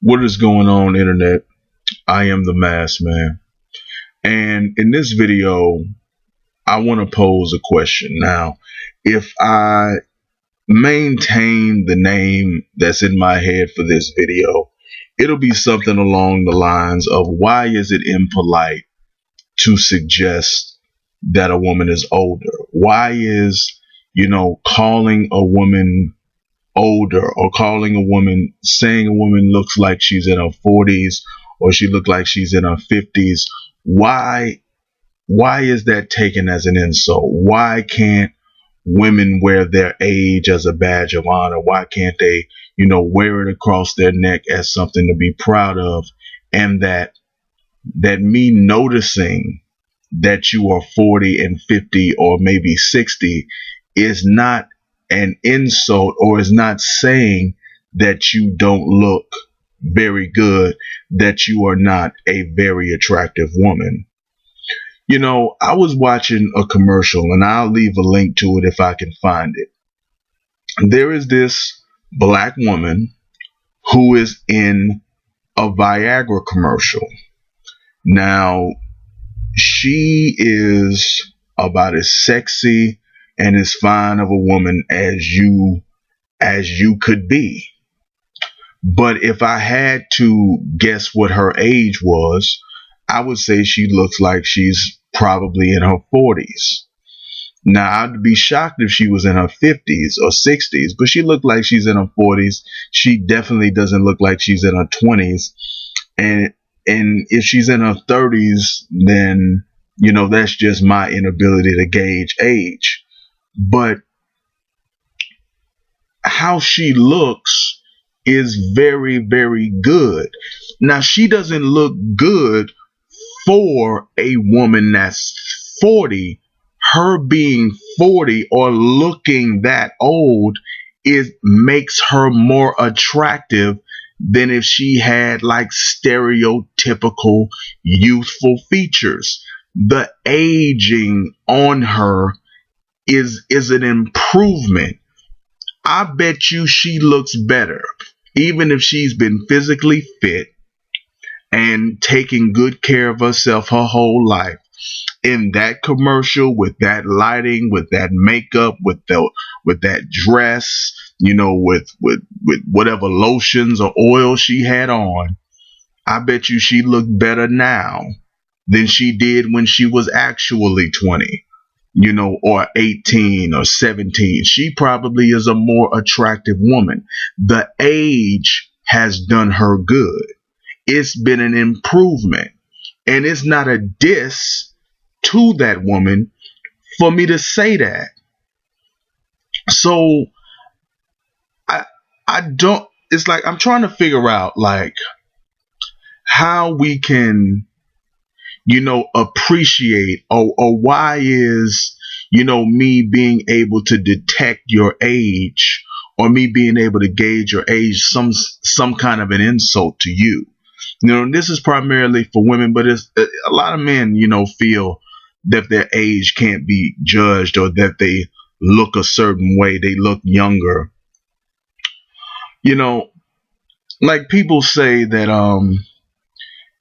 What is going on, internet? I am the Masked Man. And in this video, I want to pose a question. Now, if I maintain the name that's in my head for this video, it'll be something along the lines of why is it impolite to suggest that a woman is older? Why is, calling a woman older, or calling a woman, saying a woman looks like she's in her 40s or she looked like she's in her 50s, why is that taken as an insult? Why can't women wear their age as a badge of honor? Why can't they, wear it across their neck as something to be proud of? And that me noticing that you are 40 and 50 or maybe 60 is not an insult, or is not saying that you don't look very good, that you are not a very attractive woman. I was watching a commercial, and I'll leave a link to it if I can find it. There is this black woman who is in a Viagra commercial. Now, she is about as sexy and as fine of a woman as you could be. But if I had to guess what her age was, I would say she looks like she's probably in her 40s. Now, I'd be shocked if she was in her 50s or 60s, but she looked like she's in her 40s. She definitely doesn't look like she's in her 20s. And if she's in her 30s, then, that's just my inability to gauge age. But how she looks is very, very good. Now, she doesn't look good for a woman that's 40. Her being 40 or looking that old makes her more attractive than if she had like stereotypical youthful features. The aging on her is an improvement. I bet you she looks better, even if she's been physically fit and taking good care of herself her whole life. In that commercial, with that lighting, with that makeup, with that dress, with whatever lotions or oil she had on, I bet you she looked better now than she did when she was actually 20, or 18 or 17. She probably is a more attractive woman. The age has done her good. It's been an improvement. And it's not a diss to that woman for me to say that. So I I don't it's like I'm trying to figure out like how we can, appreciate, or why is, me being able to detect your age, or me being able to gauge your age, some kind of an insult to you. This is primarily for women, but it's a lot of men, feel that their age can't be judged, or that they look a certain way, they look younger. You know, like people say that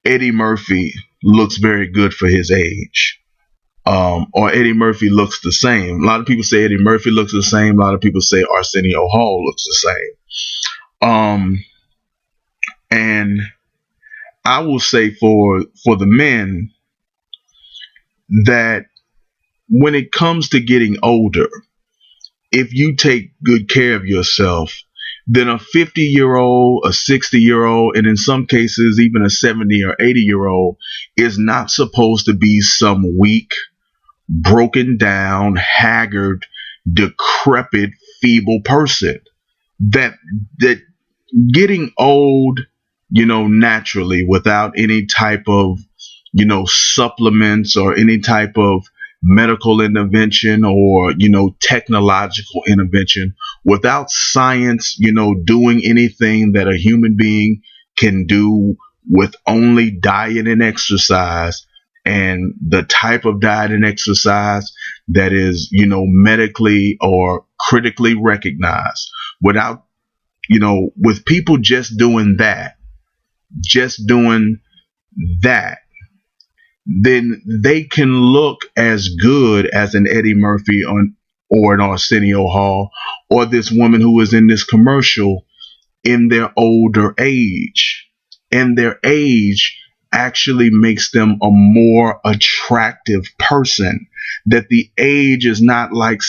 Eddie Murphy looks very good for his age. Or Eddie Murphy looks the same. A lot of people say Eddie Murphy looks the same. A lot of people say Arsenio Hall looks the same. And I will say for the men that when it comes to getting older, if you take good care of yourself, then a 50-year-old, a 60-year-old, and in some cases even a 70 or 80-year-old is not supposed to be some weak, broken down, haggard, decrepit, feeble person. That getting old, naturally, without any type of, supplements or any type of medical intervention, or, technological intervention, without science, doing anything that a human being can do with only diet and exercise, and the type of diet and exercise that is, medically or critically recognized, without, with people just doing that, just doing that, then they can look as good as an Eddie Murphy or an Arsenio Hall or this woman who is in this commercial in their older age. And their age actually makes them a more attractive person. That the age is not like,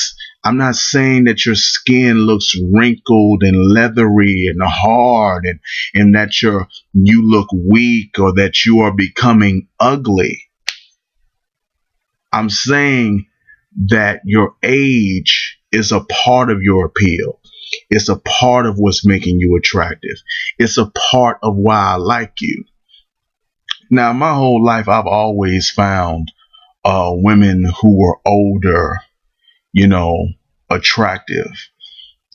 I'm not saying that your skin looks wrinkled and leathery and hard, and that you look weak or that you are becoming ugly. I'm saying that your age is a part of your appeal. It's a part of what's making you attractive. It's a part of why I like you. Now, my whole life, I've always found women who were older, you know, attractive.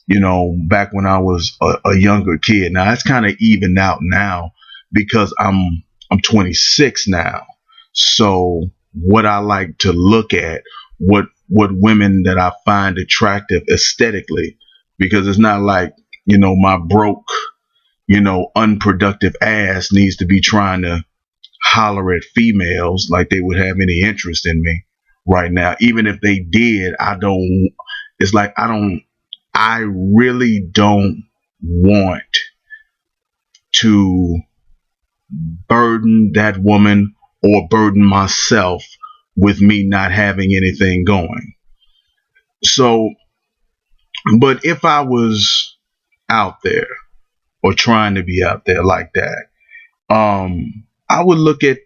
Back when I was a younger kid. Now it's kind of evened out now because I'm 26 now. So what I like to look at, what women that I find attractive aesthetically, because it's not like, my broke, unproductive ass needs to be trying to holler at females like they would have any interest in me right now. Even if they did, it's like I really don't want to burden that woman or burden myself with me not having anything going. So, but if I was out there or trying to be out there like that, I would look at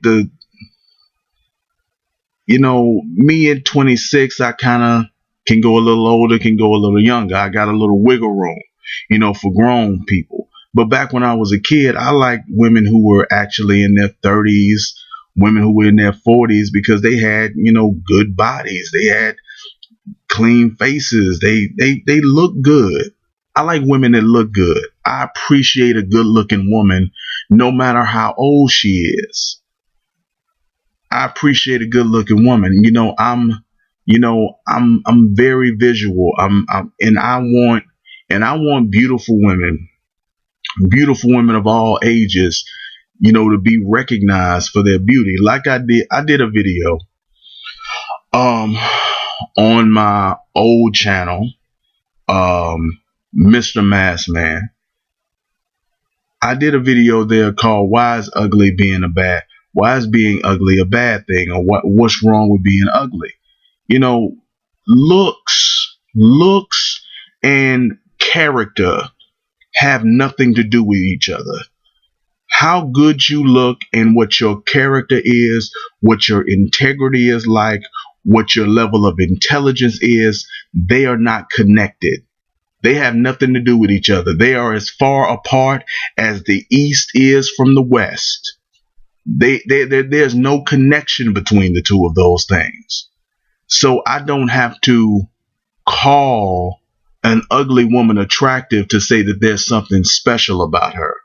me at 26, I kind of can go a little older, can go a little younger. I got a little wiggle room, for grown people. But back when I was a kid, I liked women who were actually in their 30s, women who were in their 40s, because they had, good bodies. They had clean faces. They look good. I like women that look good. I appreciate a good looking woman, no matter how old she is. I appreciate a good looking woman. I'm very visual. And I want beautiful women of all ages, to be recognized for their beauty. Like I did a video on my old channel, Mr. Mask Man. I did a video there called Why is being ugly a bad thing, or what's wrong with being ugly? Looks and character have nothing to do with each other. How good you look and what your character is, what your integrity is like, what your level of intelligence is, they are not connected. They have nothing to do with each other. They are as far apart as the East is from the West. There's no connection between the two of those things. So I don't have to call an ugly woman attractive to say that there's something special about her.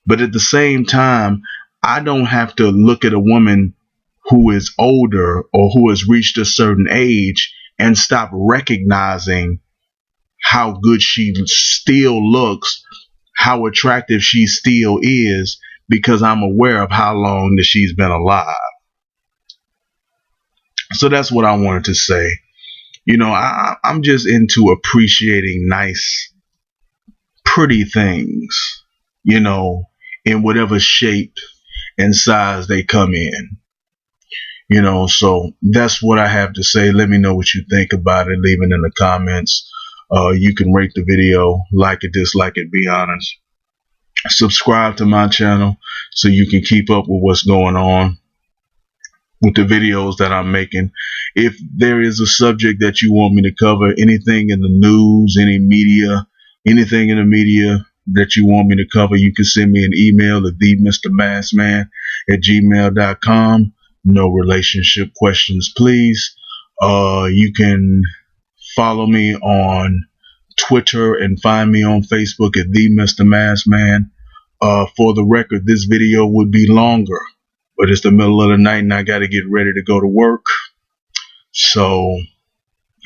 But at the same time, I don't have to look at a woman who is older or who has reached a certain age and stop recognizing how good she still looks, how attractive she still is, because I'm aware of how long that she's been alive. So that's what I wanted to say. I'm just into appreciating nice, pretty things, in whatever shape and size they come in. So that's what I have to say. Let me know what you think about it. Leave it in the comments. You can rate the video, like it, dislike it, be honest. Subscribe to my channel so you can keep up with what's going on with the videos that I'm making. If there is a subject that you want me to cover, anything in the news, anything in the media that you want me to cover, you can send me an email at themrmaskman@gmail.com. No relationship questions, please. You can follow me on Twitter and find me on Facebook at themrmaskman. For the record, this video would be longer, but it's the middle of the night and I got to get ready to go to work. So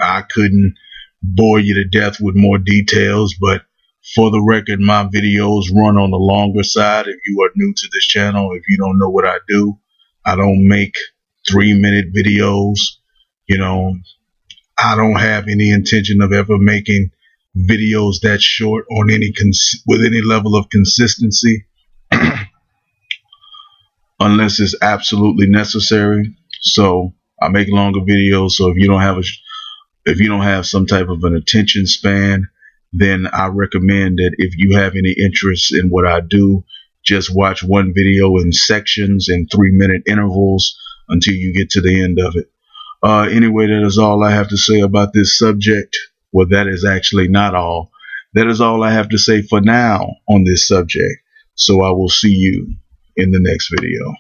I couldn't bore you to death with more details, but For the record, my videos run on the longer side. If you are new to this channel, if you don't know what I do, I don't make 3-minute videos. You know, I don't have any intention of ever making videos that short on with any level of consistency unless it's absolutely necessary. So I make longer videos. So if you don't have some type of an attention span, then I recommend that if you have any interest in what I do, just watch one video in sections in 3-minute intervals until you get to the end of it. Anyway, that is all I have to say about this subject. Well, that is actually not all. That is all I have to say for now on this subject. So I will see you in the next video.